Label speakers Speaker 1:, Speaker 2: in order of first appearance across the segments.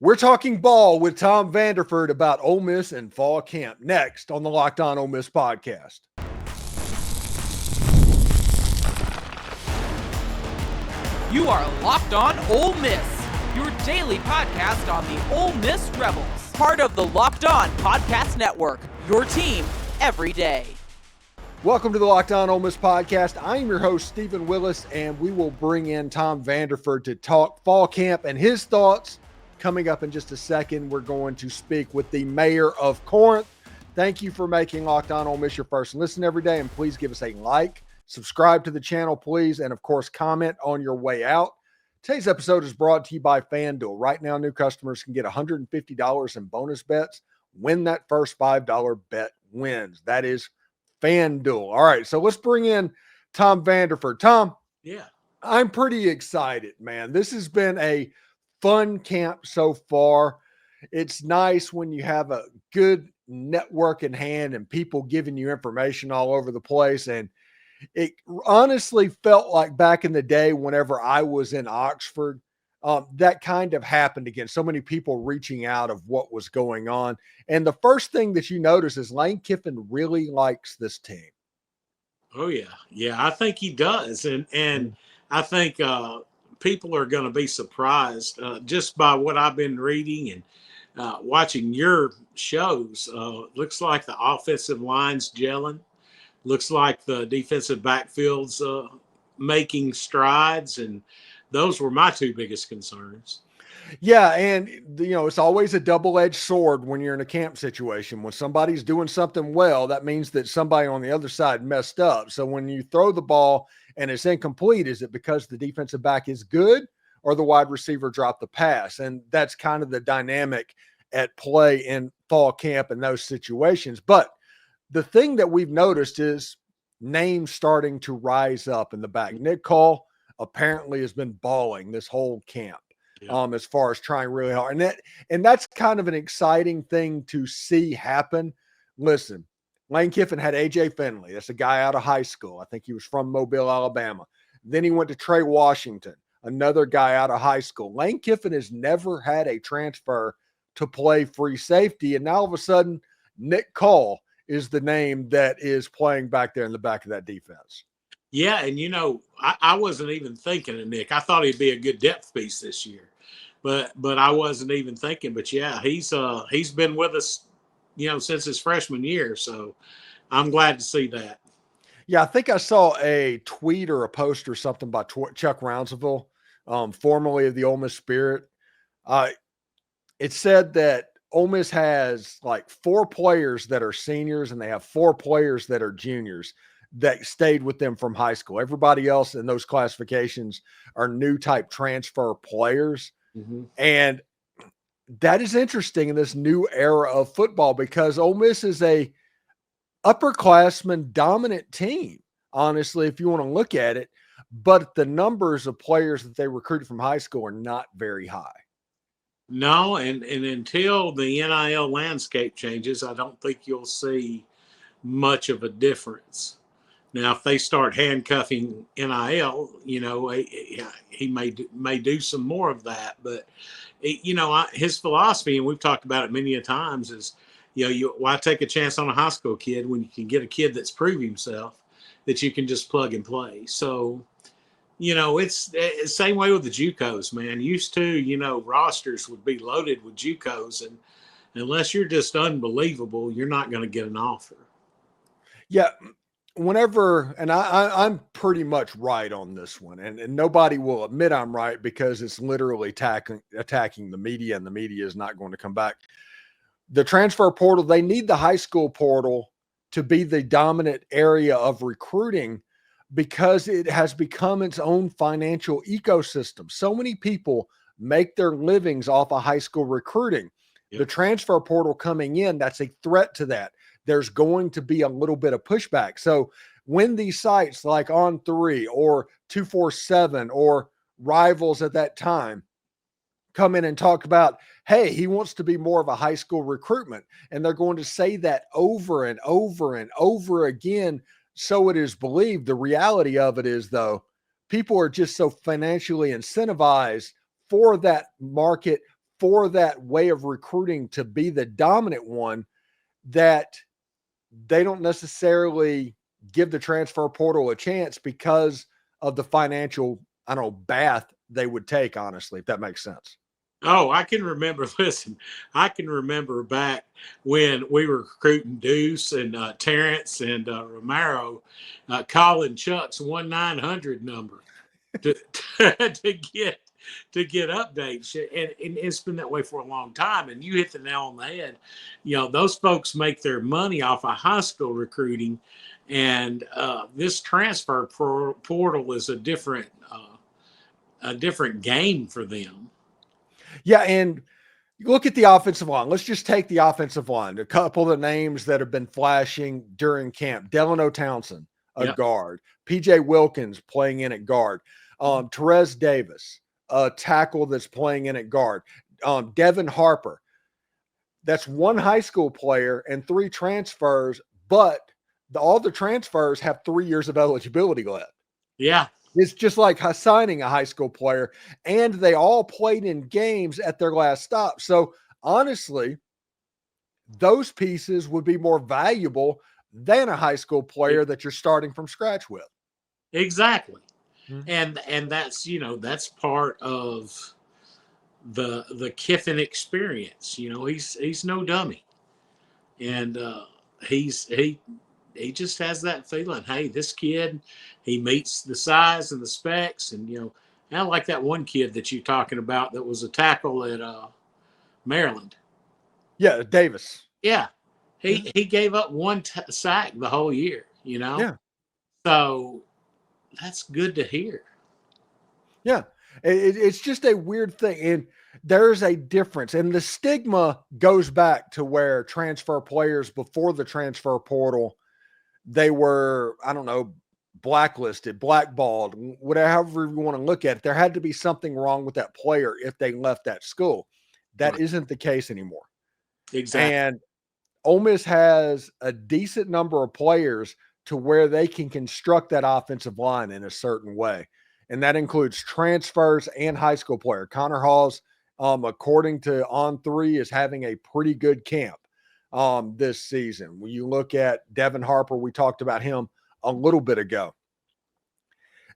Speaker 1: We're talking ball with Tom Vanderford about Ole Miss and fall camp next on the Locked On Ole Miss podcast.
Speaker 2: You are Locked On Ole Miss, your daily podcast on the Ole Miss Rebels. Part of the Locked On Podcast Network, your team every day.
Speaker 1: Welcome to the Locked On Ole Miss podcast. I am your host, Steven Willis, and we will bring in Tom Vanderford to talk fall camp and his thoughts. Coming up in just a second, we're going to speak with the mayor of Corinth. Thank you for making Locked On Ole Miss your first listen every day, and please give us a like, subscribe to the channel, please, and of course, comment on your way out. Today's episode is brought to you by FanDuel. Right now, new customers can get $150 in bonus bets when that first $5 bet wins. That is FanDuel. All right, so let's bring in Tom Vanderford. Tom, I'm pretty excited, man. This has been a fun camp so far. It's nice when you have a good network in hand and people giving you information all over the place. And it honestly felt like back in the day, whenever I was in Oxford, that kind of happened again. So many people reaching out of what was going on. And the first thing that you notice is Lane Kiffin really likes this team.
Speaker 3: Oh, yeah. Yeah, I think he does. And I think people are going to be surprised just by what I've been reading and watching your shows. Looks like the offensive line's gelling. Looks like the defensive backfield's making strides. And those were my two biggest concerns.
Speaker 1: Yeah, and, it's always a double-edged sword when you're in a camp situation. When somebody's doing something well, that means that somebody on the other side messed up. So when you throw the ball and it's incomplete, is it because the defensive back is good or the wide receiver dropped the pass? And that's kind of the dynamic at play in fall camp in those situations. But the thing that we've noticed is names starting to rise up in the back. Nick Cole apparently has been balling this whole camp. As far as trying really hard. And that's kind of an exciting thing to see happen. Listen, Lane Kiffin had A.J. Finley. That's a guy out of high school. I think he was from Mobile, Alabama. Then he went to Trey Washington, another guy out of high school. Lane Kiffin has never had a transfer to play free safety. And now all of a sudden, Nick Cole is the name that is playing back there in the back of that defense.
Speaker 3: Yeah, and I wasn't even thinking of Nick. I thought he'd be a good depth piece this year, but I wasn't even thinking. But yeah, he's been with us, since his freshman year. So I'm glad to see that.
Speaker 1: Yeah, I think I saw a tweet or a post or something by Chuck Rounsaville, formerly of the Ole Miss Spirit. It said that Ole Miss has like 4 players that are seniors and they have 4 players that are juniors that stayed with them from high school. Everybody else in those classifications are new type transfer players. Mm-hmm. And that is interesting in this new era of football because Ole Miss is a upperclassman dominant team, honestly, if you want to look at it. But the numbers of players that they recruited from high school are not very high.
Speaker 3: No, and until the NIL landscape changes, I don't think you'll see much of a difference. Now, if they start handcuffing NIL, he may do some more of that. But, his philosophy, and we've talked about it many a times, is, why take a chance on a high school kid when you can get a kid that's proved himself that you can just plug and play. So, it's the same way with the JUCOs, man. Used to, rosters would be loaded with JUCOs, and unless you're just unbelievable, you're not going to get an offer.
Speaker 1: Yeah. Whenever, and I'm pretty much right on this one, and nobody will admit I'm right because it's literally attacking the media, and the media is not going to come back. The transfer portal, they need the high school portal to be the dominant area of recruiting because it has become its own financial ecosystem. So many people make their livings off of high school recruiting. Yep. The transfer portal coming in, that's a threat to that. There's going to be a little bit of pushback. So when these sites like On3 or 247 or Rivals at that time come in and talk about, hey, he wants to be more of a high school recruitment, and they're going to say that over and over and over again, so it is believed. The reality of it is, though, people are just so financially incentivized for that market, for that way of recruiting to be the dominant one, that they don't necessarily give the transfer portal a chance because of the financial, bath they would take, honestly, if that makes sense.
Speaker 3: Oh, I can remember. Listen, I can remember back when we were recruiting Deuce and Terrence and Romero, calling Chuck's 1-900 number to get updates, and it's been that way for a long time. And you hit the nail on the head. Those folks make their money off of high school recruiting, and this transfer portal is a different game for them.
Speaker 1: Yeah, and look at the offensive line. Let's just take the offensive line. A couple of the names that have been flashing during camp. Delano Townsend, a guard. PJ Wilkins playing in at guard. Terez Davis, a tackle that's playing in at guard. Devin Harper. That's one high school player and 3 transfers, but all the transfers have 3 years of eligibility left.
Speaker 3: Yeah.
Speaker 1: It's just like signing a high school player, and they all played in games at their last stop. So honestly, those pieces would be more valuable than a high school player that you're starting from scratch with.
Speaker 3: Exactly. Mm-hmm. And that's, that's part of the Kiffin experience. He's no dummy. And he just has that feeling, hey, this kid, he meets the size and the specs. And, I like that one kid that you're talking about that was a tackle at Maryland.
Speaker 1: Yeah, Davis.
Speaker 3: Yeah. He gave up one sack the whole year,
Speaker 1: Yeah.
Speaker 3: So that's good to hear.
Speaker 1: Yeah. It's just a weird thing. And there's a difference. And the stigma goes back to where transfer players before the transfer portal, they were, blacklisted, blackballed, whatever you want to look at it. There had to be something wrong with that player if they left that school. That isn't the case anymore.
Speaker 3: Exactly.
Speaker 1: And Ole Miss has a decent number of players to where they can construct that offensive line in a certain way. And that includes transfers and high school player. Connor Hawes, according to On3, is having a pretty good camp this season. When you look at Devin Harper, we talked about him a little bit ago.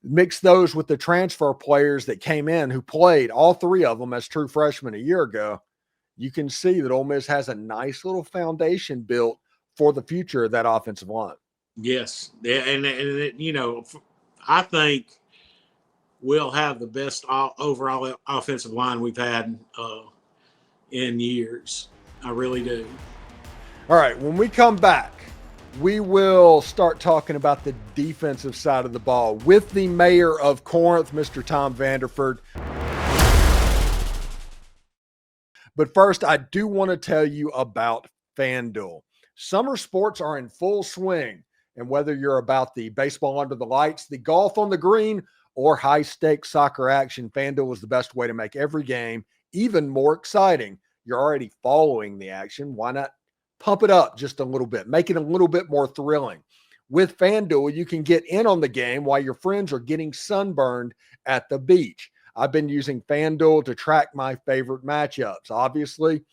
Speaker 1: Mix those with the transfer players that came in who played, all 3 of them as true freshmen a year ago. You can see that Ole Miss has a nice little foundation built for the future of that offensive line.
Speaker 3: Yes. And I think we'll have the best overall offensive line we've had in years. I really do.
Speaker 1: All right, when we come back, we will start talking about the defensive side of the ball with the mayor of Corinth, Mr. Tom Vanderford. But first, I do want to tell you about FanDuel. Summer sports are in full swing, and whether you're about the baseball under the lights, the golf on the green, or high-stakes soccer action, FanDuel is the best way to make every game even more exciting. You're already following the action. Why not pump it up just a little bit, make it a little bit more thrilling? With FanDuel, you can get in on the game while your friends are getting sunburned at the beach. I've been using FanDuel to track my favorite matchups. Obviously,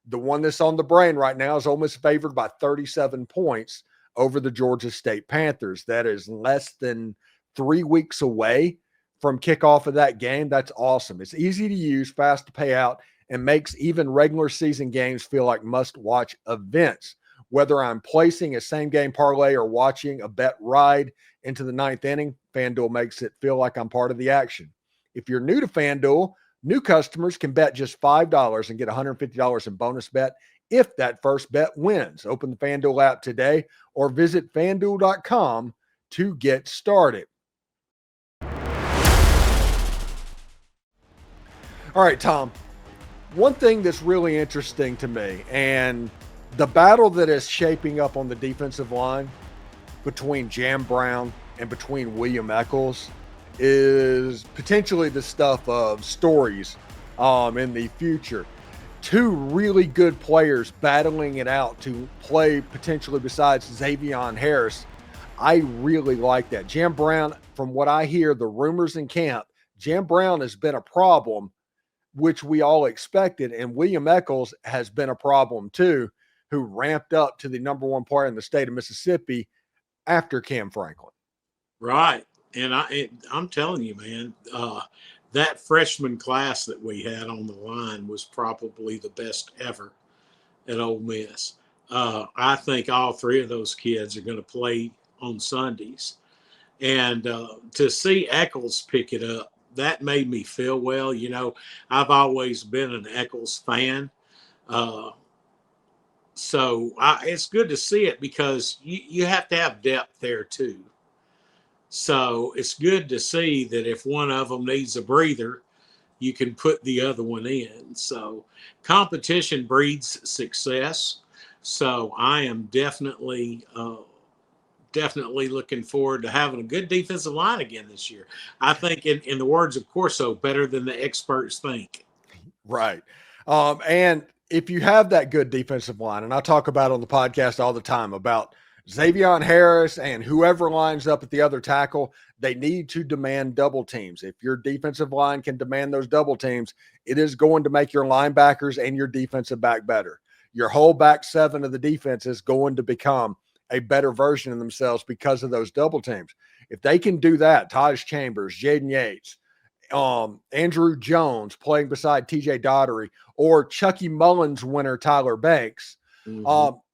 Speaker 1: the one that's on the brain right now is Ole Miss favored by 37 points over the Georgia State Panthers. That is less than 3 weeks away from kickoff of that game. That's awesome. It's easy to use, fast to pay out, and makes even regular season games feel like must-watch events. Whether I'm placing a same-game parlay or watching a bet ride into the 9th inning, FanDuel makes it feel like I'm part of the action. If you're new to FanDuel, new customers can bet just $5 and get $150 in bonus bet if that first bet wins. Open the FanDuel app today or visit FanDuel.com to get started. All right, Tom. One thing that's really interesting to me, and the battle that is shaping up on the defensive line between Jam Brown and between William Echoles, is potentially the stuff of stories in the future. 2 really good players battling it out to play potentially besides Xzavian Harris. I really like that. Jam Brown, from what I hear, the rumors in camp, Jam Brown has been a problem which we all expected. And William Echoles has been a problem too, who ramped up to the number one player in the state of Mississippi after Cam Franklin.
Speaker 3: Right. And I'm telling you, man, that freshman class that we had on the line was probably the best ever at Ole Miss. I think all three of those kids are going to play on Sundays. And to see Echoles pick it up, that made me feel well. You know, I've always been an Echoles fan. So it's good to see it because you have to have depth there too. So it's good to see that if one of them needs a breather, you can put the other one in. So competition breeds success. So I am definitely looking forward to having a good defensive line again this year. I think, in the words of Corso, better than the experts think.
Speaker 1: Right. And if you have that good defensive line, and I talk about on the podcast all the time about Xzavian Harris and whoever lines up at the other tackle, they need to demand double teams. If your defensive line can demand those double teams, it is going to make your linebackers and your defensive back better. Your whole back seven of the defense is going to become a better version of themselves because of those double teams. If they can do that, Taj Chambers, Jaden Yates, Andrew Jones playing beside TJ Daugherty, or Chucky Mullins winner Tyler Banks,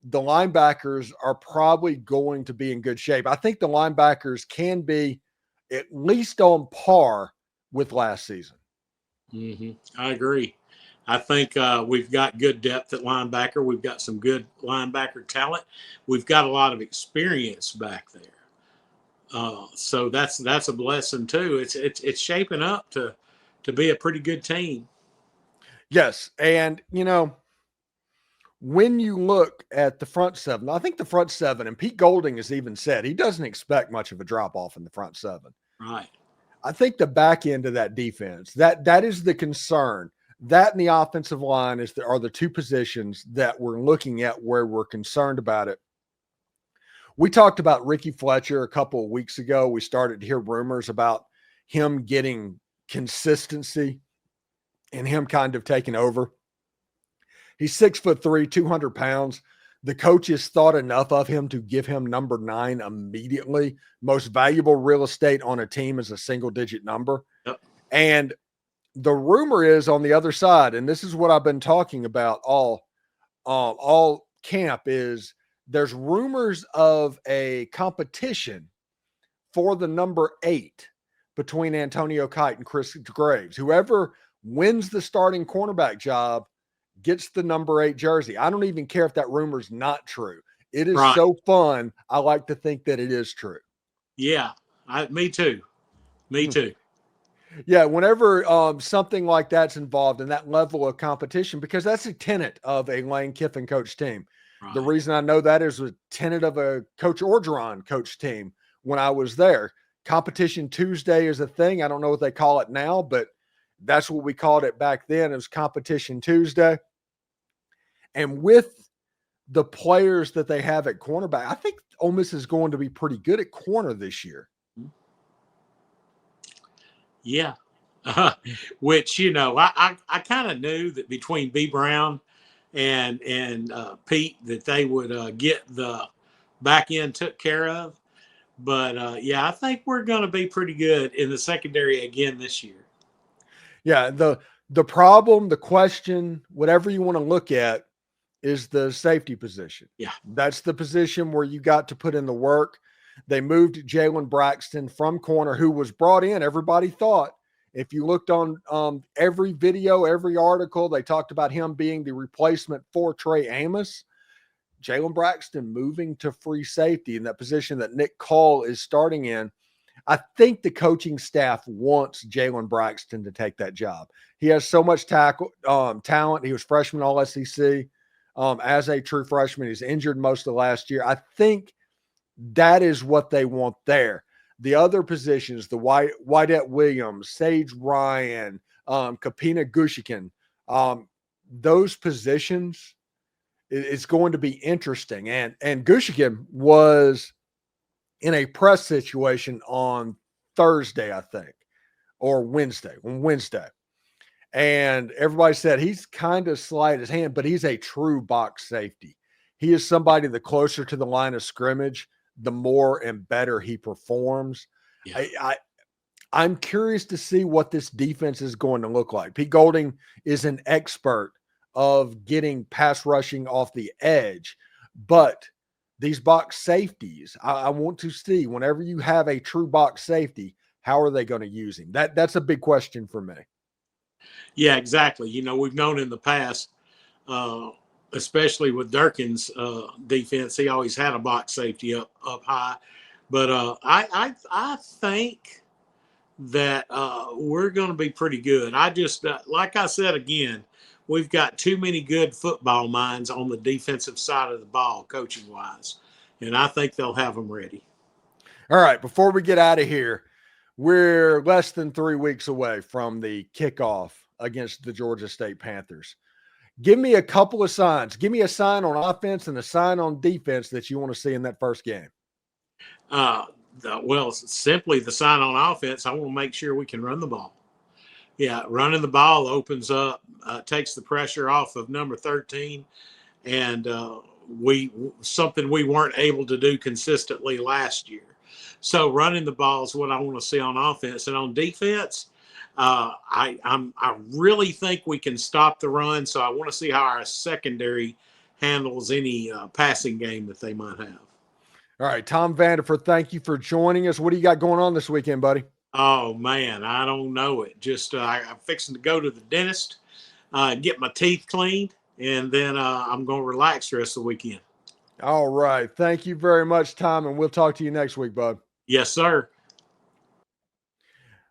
Speaker 1: the linebackers are probably going to be in good shape. I think the linebackers can be at least on par with last season.
Speaker 3: I agree. I think we've got good depth at linebacker. We've got some good linebacker talent. We've got a lot of experience back there. So that's a blessing too. It's shaping up to be a pretty good team.
Speaker 1: Yes, and you know, when you look at the front seven, I think the front seven, and Pete Golding has even said he doesn't expect much of a drop off in the front seven.
Speaker 3: Right.
Speaker 1: I think the back end of that defense, that is the concern. That and the offensive line are the two positions that we're looking at where we're concerned about it. We talked about Ricky Fletcher a couple of weeks ago. We started to hear rumors about him getting consistency and him kind of taking over. He's 6'3", 200 pounds. The coaches thought enough of him to give him number 9 immediately. Most valuable real estate on a team is a single-digit number.
Speaker 3: Yep.
Speaker 1: And the rumor is on the other side, and this is what I've been talking about all camp, is there's rumors of a competition for the number 8 between Antonio Kite and Chris Graves. Whoever wins the starting cornerback job gets the number 8 jersey. I don't even care if that rumor's not true. It is so fun. I like to think that it is true.
Speaker 3: Yeah, me too. Me too.
Speaker 1: Yeah, whenever something like that's involved in that level of competition, because that's a tenet of a Lane Kiffin coach team. Right. The reason I know that is a tenet of a Coach Orgeron coach team when I was there. Competition Tuesday is a thing. I don't know what they call it now, but that's what we called it back then. It was Competition Tuesday. And with the players that they have at cornerback, I think Ole Miss is going to be pretty good at corner this year.
Speaker 3: Yeah. Which, you know, I kind of knew that between B. Brown and Pete that they would get the back end took care of. But, yeah, I think we're going to be pretty good in the secondary again this year.
Speaker 1: Yeah, the problem, the question, whatever you want to look at, is the safety position.
Speaker 3: Yeah.
Speaker 1: That's the position where you got to put in the work. They moved Jalen Braxton from corner, who was brought in. Everybody thought, if you looked on every video, every article, they talked about him being the replacement for Trey Amos. Jalen Braxton moving to free safety in that position that Nick Call is starting in. I think the coaching staff wants Jalen Braxton to take that job. He has so much talent. He was freshman All SEC as a true freshman. He's injured most of last year. I think that is what they want there. The other positions, the Wydette Williams, Sage Ryan, Kapina Gushikin, those positions, it's going to be interesting. And Gushikin was in a press situation on Thursday, I think, or Wednesday. And everybody said he's kind of slight his hand, but he's a true box safety. He is somebody the closer to the line of scrimmage, the more and better he performs.
Speaker 3: Yeah.
Speaker 1: I'm curious to see what this defense is going to look like. Pete Golding is an expert of getting pass rushing off the edge, but these box safeties, I want to see whenever you have a true box safety, how are they going to use him? That's a big question for me.
Speaker 3: Yeah, exactly. You know, we've known in the past, especially with Durkin's defense, he always had a box safety up high. But I think that we're going to be pretty good. I just, like I said again, we've got too many good football minds on the defensive side of the ball, coaching-wise, and I think they'll have them ready.
Speaker 1: All right, before we get out of here, we're less than 3 weeks away from the kickoff against the Georgia State Panthers. Give me a couple of signs. Give me a sign on offense and a sign on defense that you want to see in that first game.
Speaker 3: Well, simply the sign on offense, I want to make sure we can run the ball. Yeah, running the ball opens up, takes the pressure off of number 13, and something we weren't able to do consistently last year. So running the ball is what I want to see on offense. And on defense, I really think we can stop the run. So I want to see how our secondary handles any passing game that they might have.
Speaker 1: All right, Tom Vanderford, thank you for joining us. What do you got going on this weekend, buddy?
Speaker 3: Oh, man, I don't know it. Just I'm fixing to go to the dentist, get my teeth cleaned, and then I'm going to relax the rest of the weekend.
Speaker 1: All right. Thank you very much, Tom, and we'll talk to you next week, bud.
Speaker 3: Yes, sir.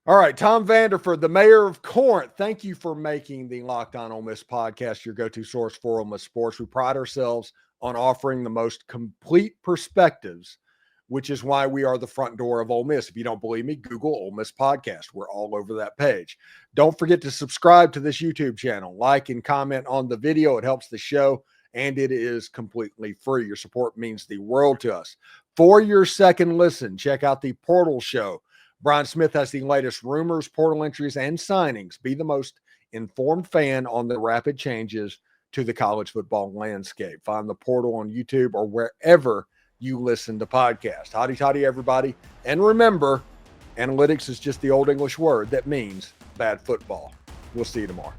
Speaker 1: All right, Tom Vanderford, the mayor of Corinth, thank you for making the Locked On Ole Miss podcast your go-to source for Ole Miss sports. We pride ourselves on offering the most complete perspectives, which is why we are the front door of Ole Miss. If you don't believe me, Google Ole Miss podcast. We're all over that page. Don't forget to subscribe to this YouTube channel, like and comment on the video. It helps the show, and it is completely free. Your support means the world to us. For your second listen, check out the Portal Show. Brian Smith has the latest rumors, portal entries, and signings. Be the most informed fan on the rapid changes to the college football landscape. Find the Portal on YouTube or wherever you listen to podcasts. Hotty toddy, everybody. And remember, analytics is just the old English word that means bad football. We'll see you tomorrow.